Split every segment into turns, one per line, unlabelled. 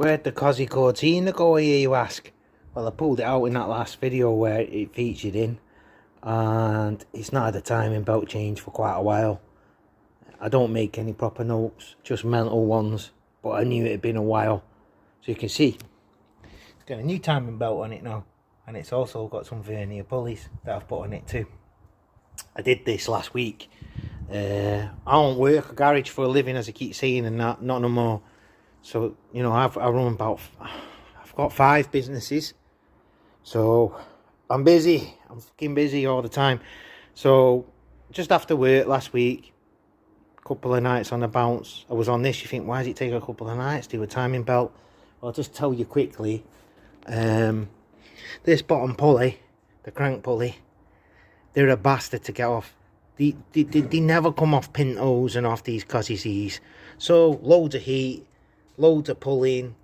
Where'd the Cosy Cortina go, here, you ask? Well, I pulled it out in that last video where it featured in, and it's not had a timing belt change for quite a while. I don't make any proper notes, just mental ones, but I knew it had been a while. So you can see, it's got a new timing belt on it now, and it's also got some vernier pulleys that I've put on it too. I did this last week. I don't work a garage for a living, as I keep saying, and not no more. So, you know, I've got 5 businesses. So I'm busy. I'm fucking busy all the time. So just after work last week, a couple of nights on the bounce, I was on this. You think, why does it take a couple of nights to do a timing belt? Well, I'll just tell you quickly. This bottom pulley, the crank pulley, they're a bastard to get off. They never come off Pintos and off these Cosys. So loads of heat, loads of pulling,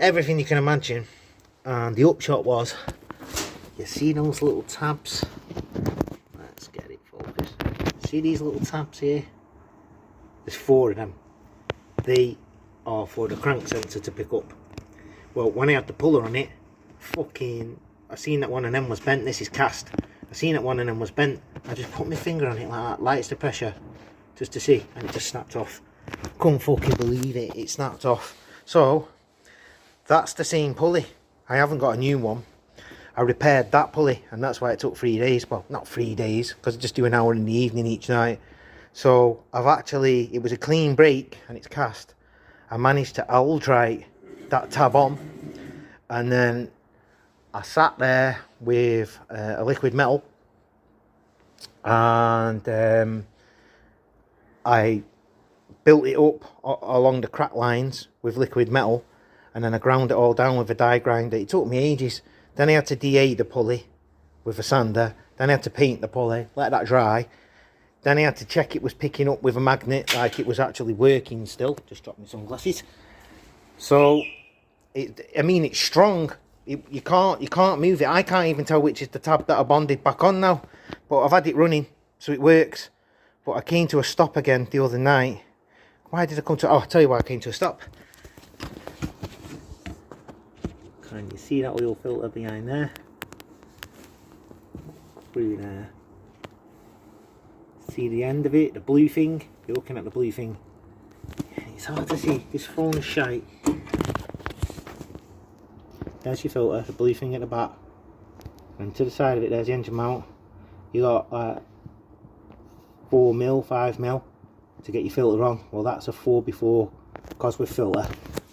everything you can imagine. And the upshot was, you see those little tabs? Let's get it focused. See these little tabs here? There's 4 of them. They are for the crank sensor to pick up. Well, when I had the puller on it, I seen that one of them was bent. This is cast. I seen that one of them was bent. I just put my finger on it like that, lightest the pressure, just to see, and it just snapped off. Couldn't fucking believe it, it snapped off. So that's the same pulley. I haven't got a new one. I repaired that pulley, and that's why it took 3 days. Well, not 3 days, because I just do an hour in the evening each night. So it was a clean break, and it's cast. I managed to Altrite that tab on, and then I sat there with a liquid metal, and I built it up along the crack lines with liquid metal, and then I ground it all down with a die grinder. It took me ages. Then I had to DA the pulley with a sander. Then I had to paint the pulley, let that dry. Then I had to check it was picking up with a magnet, like it was actually working still. Just dropped my sunglasses. So, it's strong. You can't move it. I can't even tell which is the tab that I bonded back on now. But I've had it running, so it works. But I came to a stop again the other night. Why did I come to... Oh, I'll tell you why I came to a stop. Can you see that oil filter behind there? Through there. See the end of it? The blue thing? You're looking at the blue thing. It's hard to see. This phone is shite. There's your filter, the blue thing at the back. And to the side of it, there's the engine mount. You got like 4mm, 5mm to get your filter on. Well, that's a 4x4 Cosworth filter.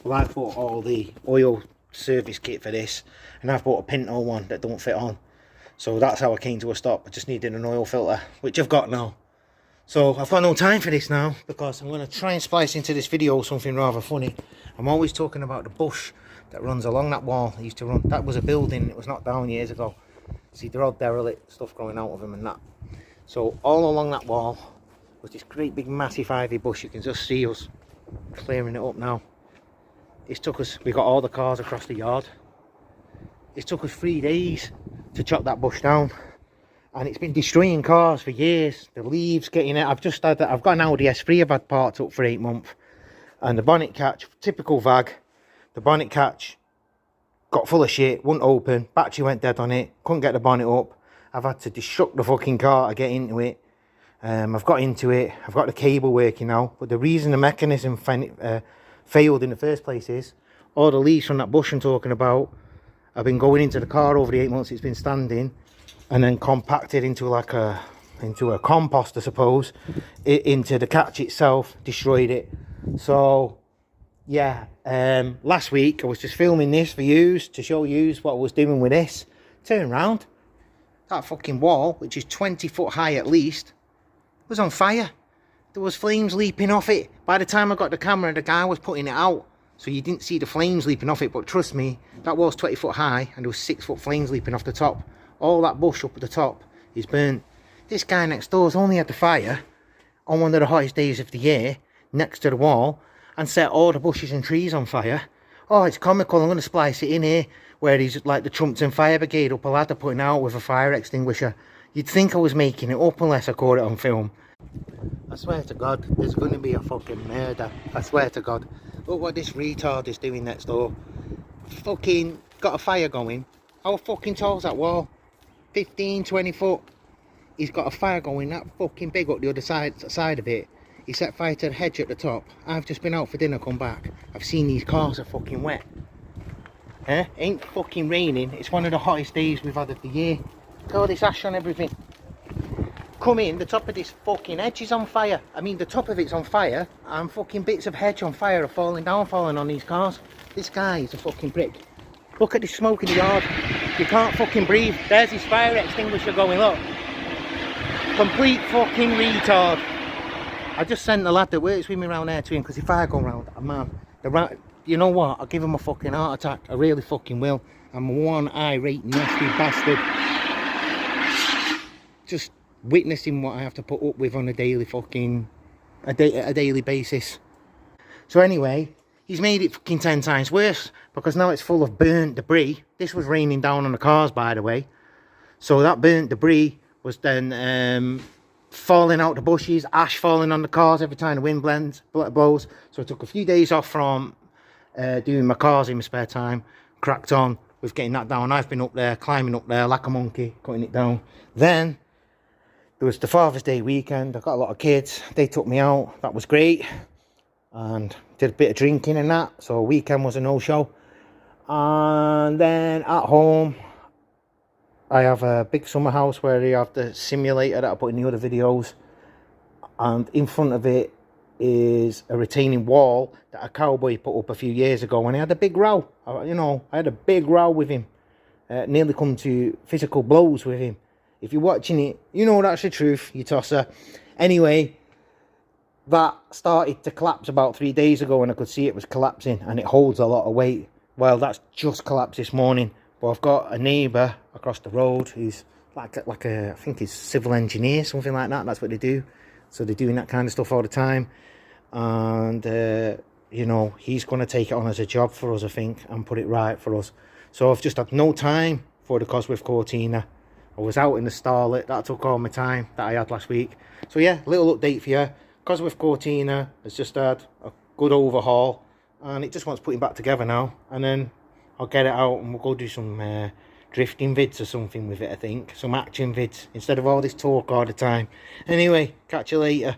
Well, I bought all the oil service kit for this, and I've bought a Pinto one that don't fit on. So that's how I came to a stop. I just needed an oil filter, which I've got now. So I've got no time for this now, because I'm going to try and splice into this video something rather funny. I'm always talking about the bush that runs along that wall. I used to run, that was a building, it was knocked down years ago. See, they're all derelict, stuff growing out of them and that. So all along that wall was this great big massive ivy bush. You can just see us clearing it up now. It's took us, we got all the cars across the yard. It took us 3 days to chop that bush down, and it's been destroying cars for years. The leaves getting it. I've got an Audi S3 I've had parked up for 8 months, and the bonnet catch, typical VAG, the bonnet catch got full of shit, wouldn't open, battery went dead on it, couldn't get the bonnet up. I've had to destruct the fucking car to get into it. I've got into it, I've got the cable working now, but the reason the mechanism failed in the first place is all the leaves from that bush I'm talking about have been going into the car over the 8 months it's been standing, and then compacted into like a compost, I suppose, into the catch itself, destroyed it. So yeah, last week I was just filming this for yous, to show yous what I was doing with this. Turn round, that fucking wall, which is 20 foot high at least, was on fire. There was flames leaping off it. By the time I got the camera, the guy was putting it out, so you didn't see the flames leaping off it. But trust me, that wall's 20 foot high, and there was 6 foot flames leaping off the top. All that bush up at the top is burnt. This guy next door's only had the fire on one of the hottest days of the year, next to the wall, and set all the bushes and trees on fire. Oh, it's comical. I'm going to splice it in here, where he's like the Trumpton Fire Brigade up a ladder putting out with a fire extinguisher. You'd think I was making it up unless I caught it on film. I swear to God, there's going to be a fucking murder. I swear to God. Look what this retard is doing next door. Fucking got a fire going. How fucking tall's that wall? 15, 20 foot. He's got a fire going that fucking big up the other side of it. He set fire to the hedge at the top. I've just been out for dinner, come back. I've seen these cars are fucking wet. Eh? Ain't fucking raining. It's one of the hottest days we've had of the year. Look at all this ash on everything. Come in, the top of this fucking hedge is on fire. I mean, the top of it's on fire, and fucking bits of hedge on fire are falling on these cars. This guy is a fucking prick. Look at the smoke in the yard. You can't fucking breathe. There's his fire extinguisher going up. Complete fucking retard. I just sent the lad that works with me around there to him, because if I go round, man, you know what? I'll give him a fucking heart attack. I really fucking will. I'm one irate, nasty bastard. Just witnessing what I have to put up with on a daily fucking a daily basis. So anyway, he's made it fucking 10 times worse, because now it's full of burnt debris. This was raining down on the cars, by the way. So that burnt debris was then falling out the bushes, ash falling on the cars every time the wind blows. So I took a few days off from doing my cars in my spare time, cracked on with getting that down. I've been up there, climbing up there like a monkey, cutting it down. Then there was the Father's Day weekend. I got a lot of kids. They took me out. That was great. And did a bit of drinking and that. So weekend was a no-show. And then at home, I have a big summer house where you have the simulator that I put in the other videos. And in front of it is a retaining wall that a cowboy put up a few years ago. And he had a big row. You know, I had a big row with him. Nearly come to physical blows with him. If you're watching it, you know that's the truth, you tosser. Anyway, that started to collapse about 3 days ago, and I could see it was collapsing, and it holds a lot of weight. Well, that's just collapsed this morning. But I've got a neighbour across the road who's like a I think he's civil engineer, something like that. That's what they do. So they're doing that kind of stuff all the time. And, you know, he's going to take it on as a job for us, I think, and put it right for us. So I've just had no time for the Cosworth Cortina. I was out in the starlet. That took all my time that I had last week. So yeah, little update for you. Cosworth Cortina has just had a good overhaul, and it just wants putting back together now. And then I'll get it out and we'll go do some drifting vids or something with it, I think. Some action vids instead of all this talk all the time. Anyway, catch you later.